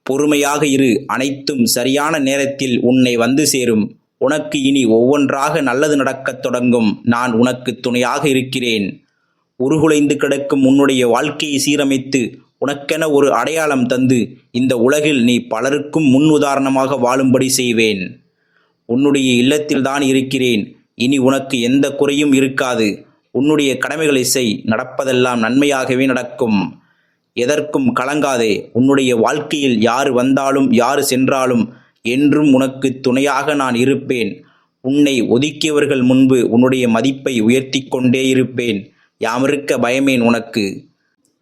பொறுமையாக இரு, அனைத்தும் சரியான நேரத்தில் உன்னை வந்து சேரும். உனக்கு இனி ஒவ்வொன்றாக நல்லது நடக்கத் தொடங்கும். நான் உனக்கு துணையாக இருக்கிறேன். உருகுலைந்து கிடக்கும் உன்னுடைய வாழ்க்கையை சீரமைத்து உனக்கென ஒரு அடையாளம் தந்து இந்த உலகில் நீ பலருக்கும் முன் உதாரணமாக வாழும்படி செய்வேன். உன்னுடைய இல்லத்தில்தான் இருக்கிறேன். இனி உனக்கு எந்த குறையும் இருக்காது. உன்னுடைய கடமைகளை செய், நடப்பதெல்லாம் நன்மையாகவே நடக்கும். எதற்கும் கலங்காதே. உன்னுடைய வாழ்க்கையில் யாரு வந்தாலும் யாரு சென்றாலும் என்றும் உனக்கு துணையாக நான் இருப்பேன். உன்னை ஒதுக்கியவர்கள் முன்பு உன்னுடைய மதிப்பை உயர்த்தி கொண்டே இருப்பேன். யாமிருக்க பயமேன் உனக்கு?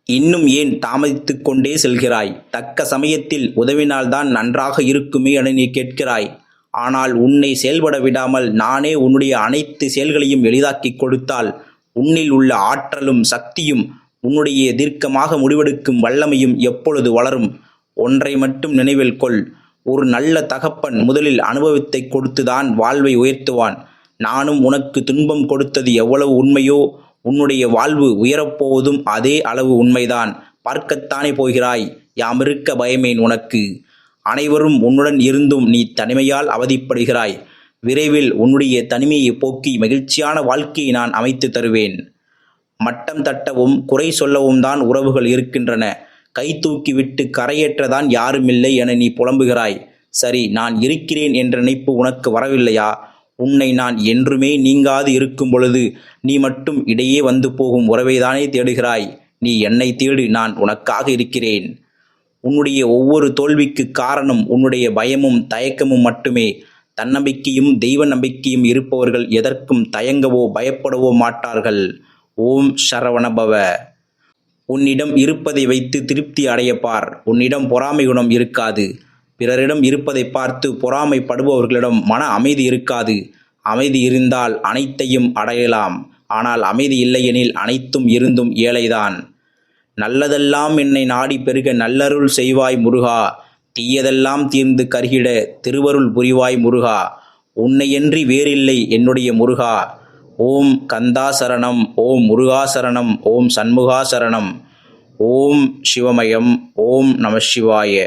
இன்னும் ஏன் தாமதித்துக் கொண்டே செல்கிறாய்? தக்க சமயத்தில் உதவினால்தான் நன்றாக இருக்குமே என நீ கேட்கிறாய். ஆனால் உன்னை செயல்பட விடாமல் நானே உன்னுடைய அனைத்து செயல்களையும் எளிதாக்கி கொடுத்தால் உன்னில் உள்ள ஆற்றலும் சக்தியும் உன்னுடைய தீர்க்கமாக முடிவெடுக்கும் வல்லமையும் எப்பொழுது வளரும்? ஒன்றை மட்டும் நினைவில் கொள். ஒரு நல்ல தகப்பன் முதலில் அனுபவத்தை கொடுத்துதான் வாழ்வை உயர்த்துவான். நானும் உனக்கு துன்பம் கொடுத்தது எவ்வளவு உண்மையோ உன்னுடைய வாழ்வு உயரப்போவதும் அதே அளவு உண்மைதான். பார்க்கத்தானே போகிறாய்? யாமிருக்க பயமேன் உனக்கு? அனைவரும் உன்னுடன் இருந்தும் நீ தனிமையால் அவதிப்படுகிறாய். விரைவில் உன்னுடைய தனிமையை போக்கி மகிழ்ச்சியான வாழ்க்கையை நான் அமைத்து தருவேன். மட்டம் தட்டவும் குறை சொல்லவும் தான் உறவுகள் இருக்கின்றன. கை தூக்கிவிட்டு கரையேற்றதான் யாருமில்லை என நீ புலம்புகிறாய். சரி, நான் இருக்கிறேன் என்ற நினைப்பு உனக்கு வரவில்லையா? உன்னை நான் என்றுமே நீங்காது இருக்கும் பொழுது நீ மட்டும் இடையே வந்து போகும் உறவைதானே தேடுகிறாய். நீ என்னை தேடு, நான் உனக்காக இருக்கிறேன். உன்னுடைய ஒவ்வொரு தோல்விக்கு காரணம் உன்னுடைய பயமும் தயக்கமும் மட்டுமே. தன்னம்பிக்கையும் தெய்வ நம்பிக்கையும் இருப்பவர்கள் எதற்கும் தயங்கவோ பயப்படவோ மாட்டார்கள். ஓம் சரவணபவ. உன்னிடம் இருப்பதை வைத்து திருப்தி அடையப்பார். உன்னிடம் பொறாமை குணம் இருக்காது. பிறரிடம் இருப்பதை பார்த்து பொறாமைப்படுபவர்களிடம் மன அமைதி இருக்காது. அமைதி இருந்தால் அனைத்தையும் அடையலாம். ஆனால் அமைதி இல்லையெனில் அனைத்தும் இருந்தும் ஏழைதான். நல்லதெல்லாம் என்னை நாடி பெருக நல்லருள் செய்வாய் முருகா. தீயதெல்லாம் தீர்ந்து கருகிட திருவருள் புரிவாய் முருகா. உன்னையன்றி வேறில்லை என்னுடைய முருகா. ஓம் கந்தா சரணம். ஓம் முருகா சரணம். ஓம் சண்முகா சரணம். ஓம் சிவமயம். ஓம் நம சிவாய.